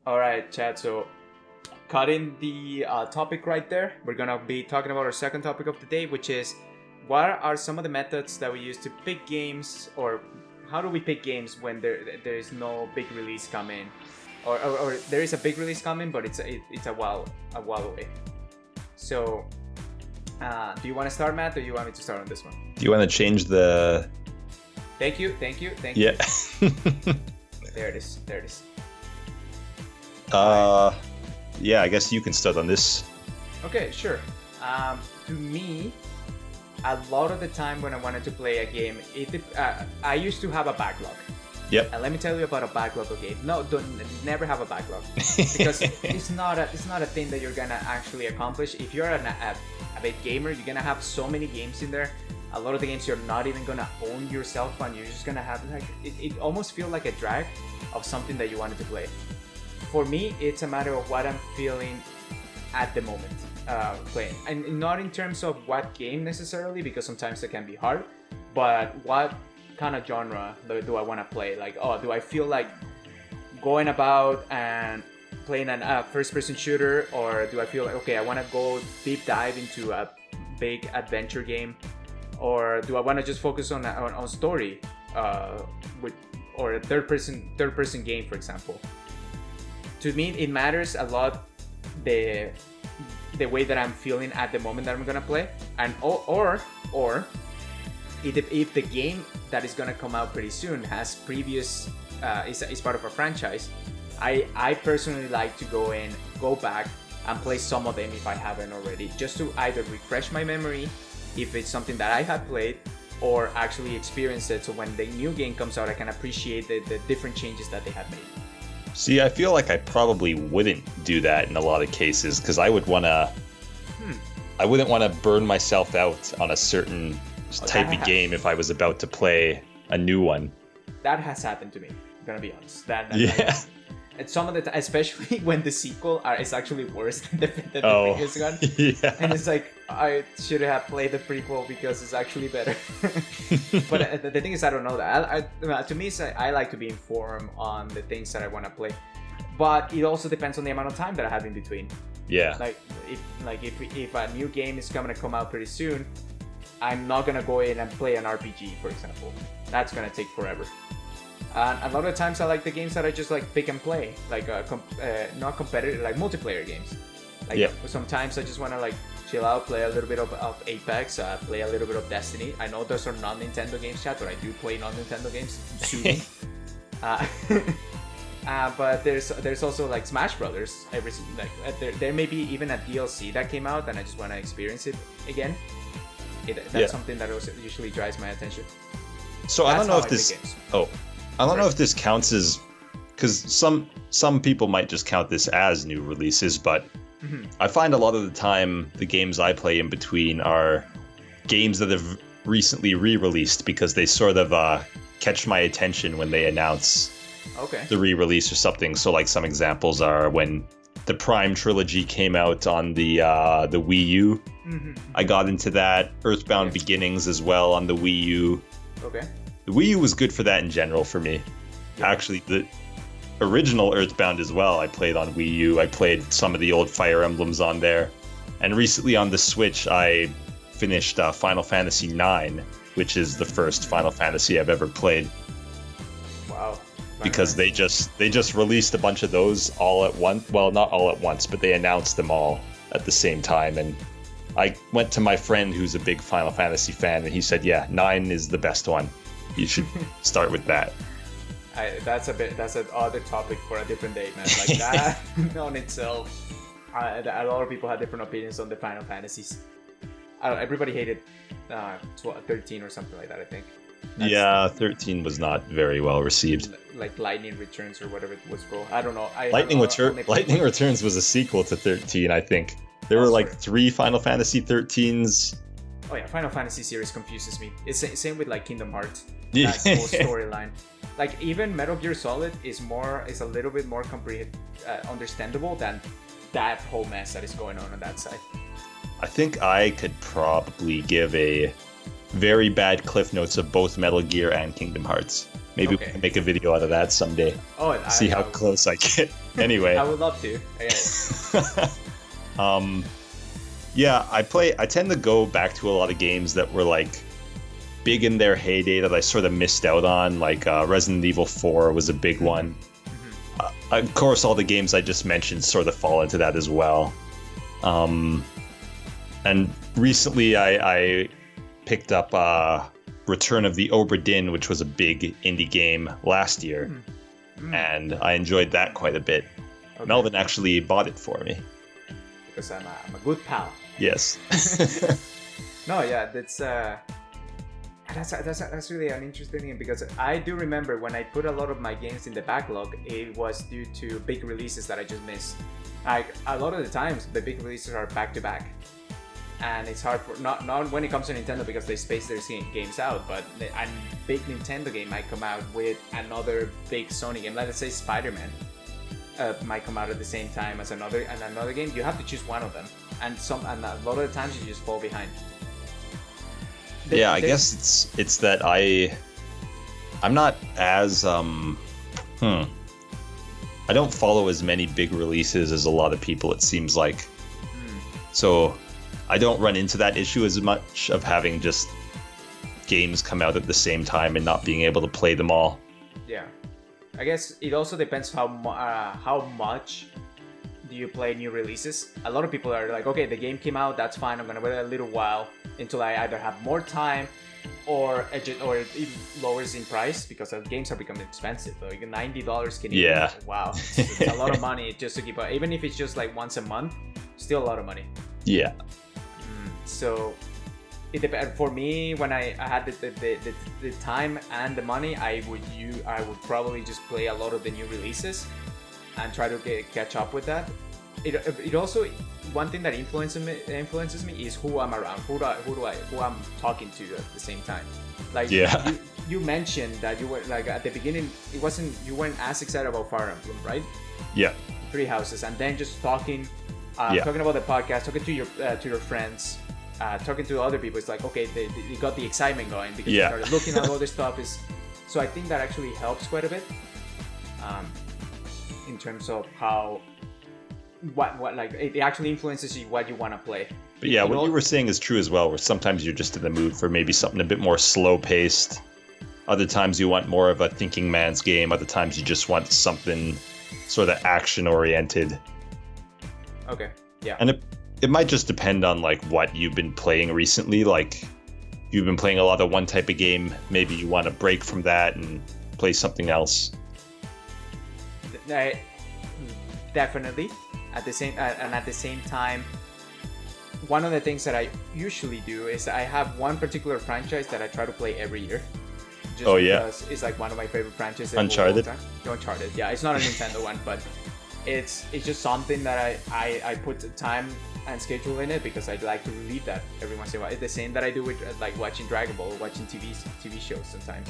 All right, Chad. So, cutting the topic right there, we're gonna be talking about our second topic of the day, which is what are some of the methods that we use to pick games, or how do we pick games when there is no big release coming, or there is a big release coming, but it's a while away. So, do you want to start, Matt, or do you want me to start on this one? Do you want to change the? Thank you. Yeah. There it is. Yeah, I guess you can start on this. Okay, sure. To me, a lot of the time when I wanted to play a game, I used to have a backlog. Yep. And let me tell you about a backlog of game. No, never have a backlog because it's not a thing that you're gonna actually accomplish. If you're a big gamer, you're gonna have so many games in there. A lot of the games you're not even gonna own yourself, and you're just gonna have like it almost feel like a drag of something that you wanted to play. For me, it's a matter of what I'm feeling at the moment playing, and not in terms of what game necessarily, because sometimes it can be hard, but what kind of genre do I want to play? Like, do I feel like going about and playing a first-person shooter, or do I feel like, okay, I want to go deep dive into a big adventure game, or do I want to just focus on story, or a third-person game, for example? To me, it matters a lot the way that I'm feeling at the moment that I'm gonna play, and or if the game that is gonna come out pretty soon has previous is part of a franchise, I personally like to go back and play some of them if I haven't already, just to either refresh my memory if it's something that I have played, or actually experience it, so when the new game comes out I can appreciate the different changes that they have made. See, I feel like I probably wouldn't do that in a lot of cases, because I wouldn't want to burn myself out on a certain type of game if I was about to play a new one. That has happened to me, I'm gonna be honest. Yeah. And some of the especially when the sequel is actually worse than the previous one. Yeah. And it's like, I should have played the prequel because it's actually better. But the thing is, I don't know that. To me, I like to be informed on the things that I want to play. But it also depends on the amount of time that I have in between. Yeah. Like if a new game is going to come out pretty soon, I'm not going to go in and play an RPG, for example. That's going to take forever. And a lot of times I like the games that I just like pick and play, like not competitive, like multiplayer games. Like sometimes I just want to like chill out, play a little bit of Apex, play a little bit of Destiny. I know those are non-Nintendo games, chat, but I do play non-Nintendo games. Soothing. But there's also like Smash Brothers. There may be even a DLC that came out, and I just want to experience it again. That's something that also usually drives my attention. So I don't know if this. I don't know if this counts as, because some people might just count this as new releases, but I find a lot of the time the games I play in between are games that have recently re-released, because they sort of catch my attention when they announce the re-release or something. So like some examples are when the Prime trilogy came out on the Wii U. I got into that. Earthbound Beginnings as well on the Wii U. Okay. The Wii U was good for that in general for me. Yeah. Actually, the original Earthbound as well, I played on Wii U. I played some of the old Fire Emblems on there. And recently on the Switch, I finished Final Fantasy IX, which is the first Final Fantasy I've ever played. Wow. Because they just released a bunch of those all at once. Well, not all at once, but they announced them all at the same time. And I went to my friend who's a big Final Fantasy fan, and he said, yeah, 9 is the best one. You should start with that. That's an other topic for a different day, man. Like that on itself. A lot of people had different opinions on the Final Fantasies. Everybody hated 13 or something like that, I think. Yeah, 13 was not very well received. Like Lightning Returns or whatever it was called. I don't know. Lightning Returns was a sequel to 13, I think. There were like 3 Final Fantasy 13s. Oh yeah, Final Fantasy series confuses me. It's same with like Kingdom Hearts. That whole storyline. Like even Metal Gear Solid is a little bit more understandable than that whole mess that is going on that side. I think I could probably give a very bad cliff notes of both Metal Gear and Kingdom Hearts. Maybe we can make a video out of that someday. Oh, see how close I get. Anyway. I would love to. Okay. Yeah, I tend to go back to a lot of games that were like big in their heyday that I sort of missed out on. Like Resident Evil 4 was a big one. Of course, all the games I just mentioned sort of fall into that as well. And recently I picked up Return of the Obra Dinn, which was a big indie game last year. And I enjoyed that quite a bit. Okay. Melvin actually bought it for me. Because I'm a good pal. Yes. No, yeah, that's really an interesting thing, because I do remember when I put a lot of my games in the backlog, it was due to big releases that I just missed. Like a lot of the times, the big releases are back to back, and it's hard for not when it comes to Nintendo because they space their games out. But a big Nintendo game might come out with another big Sony game. Let's say Spider-Man might come out at the same time as another game. You have to choose one of them, and a lot of the times you just fall behind. I guess it's that I'm not as I don't follow as many big releases as a lot of people, it seems like. So I don't run into that issue as much of having just games come out at the same time and not being able to play them all. Yeah. I guess it also depends how much do you play new releases. A lot of people are like, okay, the game came out, that's fine, I'm gonna wait a little while until I either have more time or it lowers in price, because games are becoming expensive. Like $90 Canadian. Yeah. Wow, it's a lot of money just to keep up. Even if it's just like once a month, still a lot of money. Yeah. So it depends. For me, when I had the time and the money, I would probably just play a lot of the new releases and try to catch up with that. It also, one thing that influences me is who I'm around, who I'm talking to at the same time. Like you mentioned that you were like at the beginning, you weren't as excited about Fire Emblem, right? Yeah. Three Houses, and then just talking about the podcast, talking to your friends, talking to other people. It's like, okay, they got the excitement going because they started looking at all this stuff. So I think that actually helps quite a bit. In terms of how what like it actually influences you what you want to play. But yeah, what you were saying is true as well, where sometimes you're just in the mood for maybe something a bit more slow paced. Other times you want more of a thinking man's game. Other times you just want something sort of action oriented. Okay. Yeah. And it might just depend on like what you've been playing recently. Like if you've been playing a lot of one type of game, maybe you want to break from that and play something else. Definitely. At the same time, one of the things that I usually do is I have one particular franchise that I try to play every year. Just because it's like one of my favorite franchises. Uncharted? Uncharted, yeah. It's not a Nintendo one, but it's just something that I put time and schedule in it because I'd like to relieve that every once in a while. It's the same that I do with like watching Dragon Ball or watching TV shows sometimes.